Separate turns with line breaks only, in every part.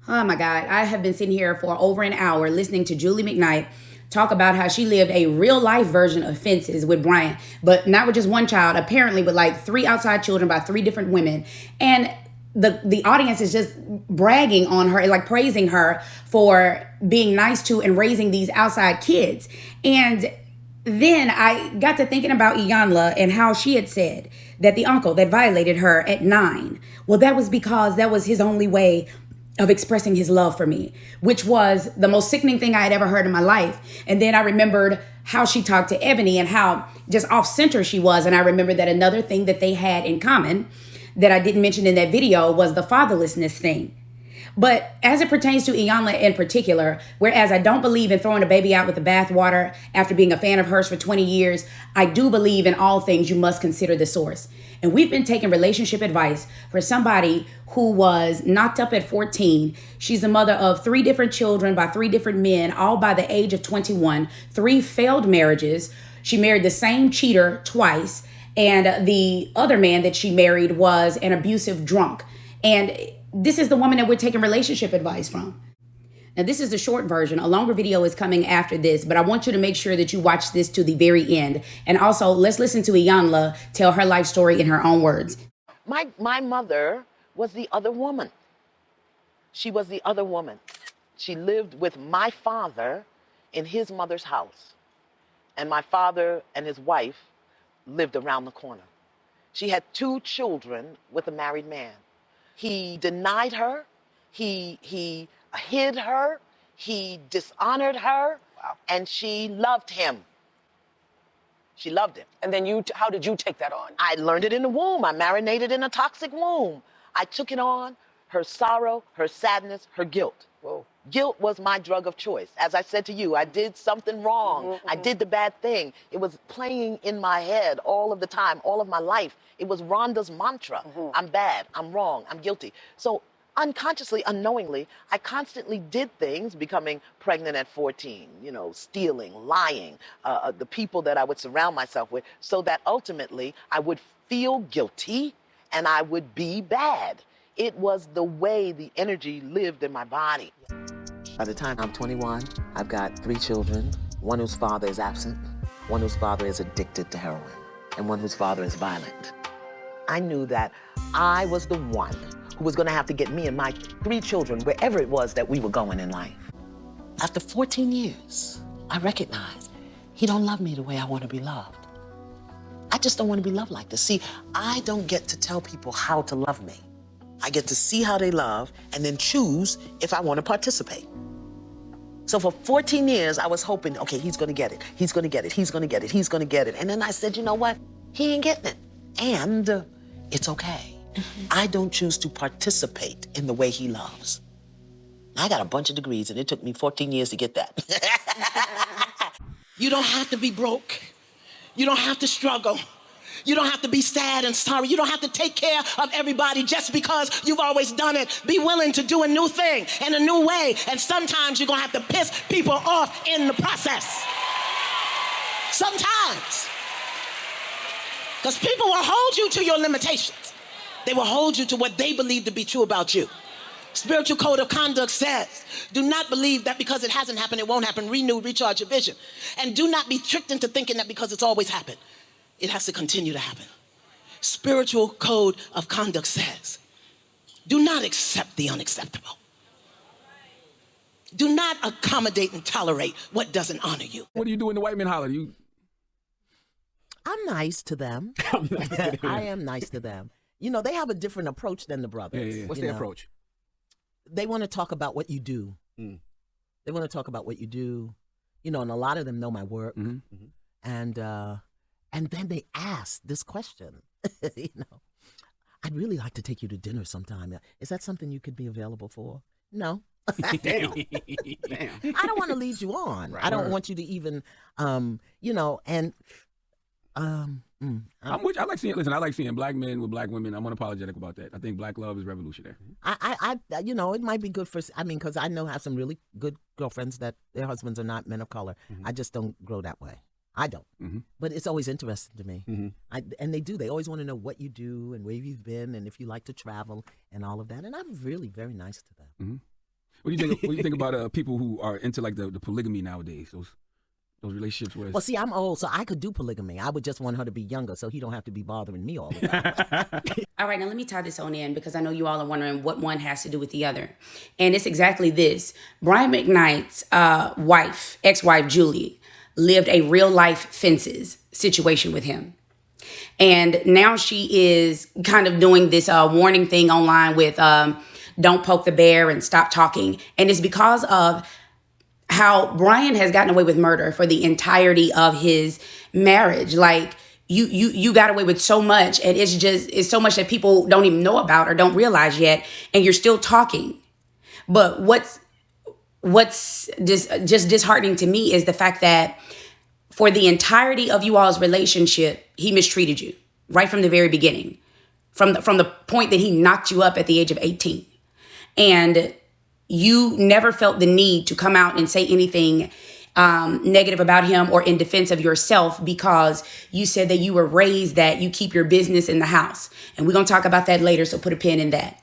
Oh my God, I have been sitting here for over an hour listening to Julie McKnight talk about how she lived a real life version of Fences with Bryant, but not with just one child, apparently with like three outside children by three different women. And the audience is just bragging on her, like praising her for being nice to and raising these outside kids. And then I got to thinking about Iyanla and how she had said that the uncle that violated her at 9, well, that was because that was his only way of expressing his love for me, which was the most sickening thing I had ever heard in my life. And then I remembered how she talked to Ebony and how just off center she was. And I remembered that another thing that they had in common that I didn't mention in that video was the fatherlessness thing. But as it pertains to Iyanla in particular, whereas I don't believe in throwing a baby out with the bathwater after being a fan of hers for 20 years, I do believe in all things you must consider the source. And we've been taking relationship advice for somebody who was knocked up at 14. She's the mother of 3 different children by 3 different men, all by the age of 21, 3 failed marriages. She married the same cheater twice. And the other man that she married was an abusive drunk. And this is the woman that we're taking relationship advice from. Now, this is the short version. A longer video is coming after this, but I want you to make sure that you watch this to the very end. And also, let's listen to Iyanla tell her life story in her own words.
My mother was the other woman. She was the other woman. She lived with my father in his mother's house. And my father and his wife lived around the corner. She had 2 children with a married man. He denied her. He hid her. He dishonored her. Wow. And she loved him. She loved him.
And then how did you take that on?
I learned it in the womb. I marinated in a toxic womb. I took it on, her sorrow, her sadness, her guilt.
Whoa.
Guilt was my drug of choice. As I said to you, I did something wrong. Mm-hmm. I did the bad thing. It was playing in my head all of the time, all of my life. It was Rhonda's mantra. Mm-hmm. I'm bad, I'm wrong, I'm guilty. So unconsciously, unknowingly, I constantly did things, becoming pregnant at 14, stealing, lying, the people that I would surround myself with, so that ultimately I would feel guilty and I would be bad. It was the way the energy lived in my body. By the time I'm 21, I've got 3 children, one whose father is absent, one whose father is addicted to heroin, and one whose father is violent. I knew that I was the one who was going to have to get me and my 3 children wherever it was that we were going in life. After 14 years, I recognized he don't love me the way I want to be loved. I just don't want to be loved like this. See, I don't get to tell people how to love me. I get to see how they love and then choose if I want to participate. So for 14 years, I was hoping, okay, he's going to get it. He's going to get it. He's going to get it. He's going to get it. And then I said, you know what? He ain't getting it. And it's okay. I don't choose to participate in the way he loves. I got a bunch of degrees, and it took me 14 years to get that. You don't have to be broke. You don't have to struggle. You don't have to be sad and sorry. You don't have to take care of everybody just because you've always done it. Be willing to do a new thing in a new way. And sometimes you're going to have to piss people off in the process. Sometimes. Because people will hold you to your limitations. They will hold you to what they believe to be true about you. Spiritual code of conduct says, do not believe that because it hasn't happened, it won't happen. Renew, recharge your vision. And do not be tricked into thinking that because it's always happened, it has to continue to happen. Spiritual code of conduct says, do not accept the unacceptable. Do not accommodate and tolerate what doesn't honor you.
What do you do when the white men holler?
I'm nice to them. I am nice to them. They have a different approach than the brothers.
Yeah. What's their approach?
They want to talk about what you do. Mm. They want to talk about what you do. And a lot of them know my work. Mm-hmm. Mm-hmm. And then they ask this question, I'd really like to take you to dinner sometime. Is that something you could be available for? No. Damn. I don't want to lead you on. Right. I don't want you to even, I'm
which I like seeing. Listen, I like seeing black men with black women. I'm unapologetic about that. I think black love is revolutionary.
It might be good for. Because I have some really good girlfriends that their husbands are not men of color. Mm-hmm. I just don't grow that way. I don't. Mm-hmm. But it's always interesting to me. Mm-hmm. And they do. They always want to know what you do and where you've been and if you like to travel and all of that. And I'm really very nice to them. Mm-hmm.
What do you think? What do you think about people who are into like the polygamy nowadays? Those relationships where
Well, see, I'm old, so I could do polygamy. I would just want her to be younger so he don't have to be bothering me all the time.
All right, now let me tie this on in because I know you all are wondering what one has to do with the other. And it's exactly this. Brian McKnight's ex-wife, Julie, lived a real life fences situation with him. And now she is kind of doing this warning thing online with don't poke the bear and stop talking. And it's because of how Brian has gotten away with murder for the entirety of his marriage. Like you got away with so much, and it's so much that people don't even know about or don't realize yet, and you're still talking. But what's just disheartening to me is the fact that for the entirety of you all's relationship, he mistreated you right from the very beginning, from the point that he knocked you up at the age of 18. And you never felt the need to come out and say anything negative about him or in defense of yourself, because you said that you were raised that you keep your business in the house. And we're going to talk about that later, so put a pin in that.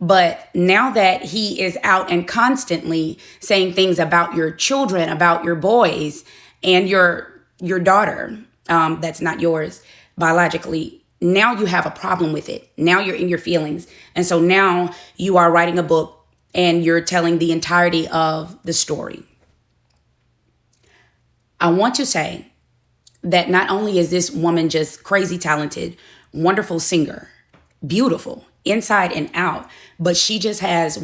But now that he is out and constantly saying things about your children, about your boys and your daughter, that's not yours biologically, now you have a problem with it. Now you're in your feelings. And so now you are writing a book and you're telling the entirety of the story. I want to say that not only is this woman just crazy talented, wonderful singer, beautiful inside and out, but she just has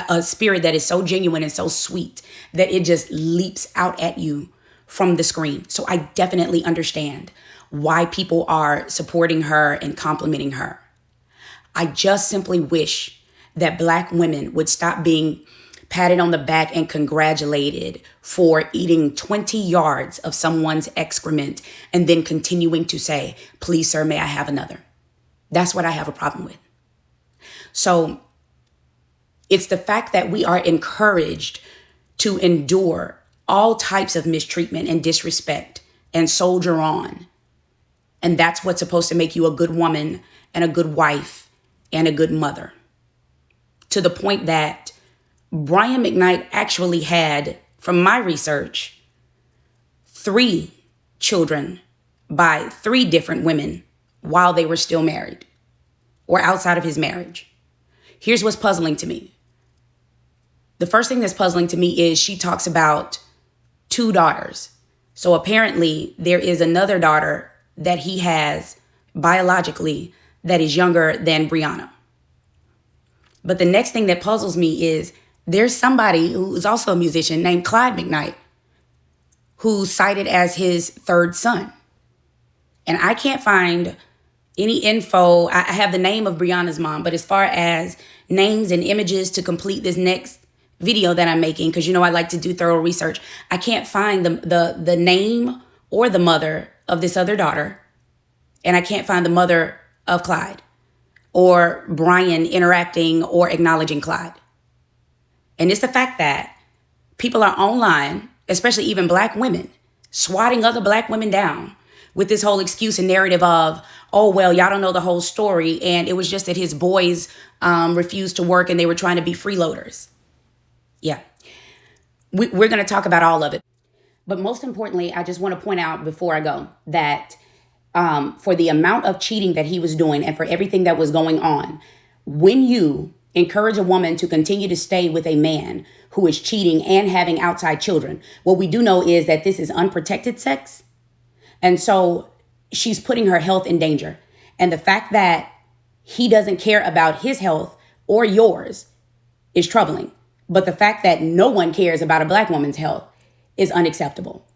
a spirit that is so genuine and so sweet that it just leaps out at you from the screen. So I definitely understand why people are supporting her and complimenting her. I just simply wish that Black women would stop being patted on the back and congratulated for eating 20 yards of someone's excrement and then continuing to say, please, sir, may I have another? That's what I have a problem with. So it's the fact that we are encouraged to endure all types of mistreatment and disrespect and soldier on. And that's what's supposed to make you a good woman and a good wife and a good mother. To the point that Brian McKnight actually had, from my research, 3 children by 3 different women while they were still married or outside of his marriage. Here's what's puzzling to me. The first thing that's puzzling to me is she talks about 2 daughters. So apparently there is another daughter that he has biologically that is younger than Brianna. But the next thing that puzzles me is there's somebody who's also a musician named Clyde McKnight who's cited as his 3rd son. And I can't find any info. I have the name of Brianna's mom, but as far as names and images to complete this next video that I'm making, because you know I like to do thorough research, I can't find the name or the mother of this other daughter. And I can't find the mother of Clyde or Brian interacting or acknowledging Clyde. And it's the fact that people are online, especially even Black women, swatting other Black women down with this whole excuse and narrative of, oh, well, y'all don't know the whole story. And it was just that his boys refused to work and they were trying to be freeloaders. Yeah, we're going to talk about all of it. But most importantly, I just want to point out before I go that for the amount of cheating that he was doing and for everything that was going on, when you encourage a woman to continue to stay with a man who is cheating and having outside children, what we do know is that this is unprotected sex. And so she's putting her health in danger. And the fact that he doesn't care about his health or yours is troubling. But the fact that no one cares about a Black woman's health is unacceptable.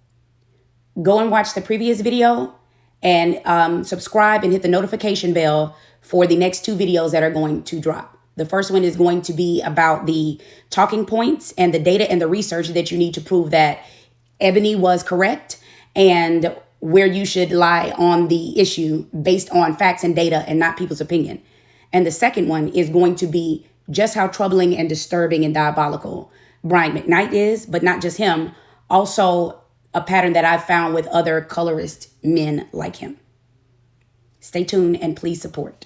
Go and watch the previous video and subscribe and hit the notification bell for the next 2 videos that are going to drop. The first one is going to be about the talking points and the data and the research that you need to prove that Ebony was correct and where you should lie on the issue based on facts and data and not people's opinion. And the second one is going to be just how troubling and disturbing and diabolical Brian McKnight is, but not just him, also a pattern that I've found with other colorist men like him. Stay tuned and please support.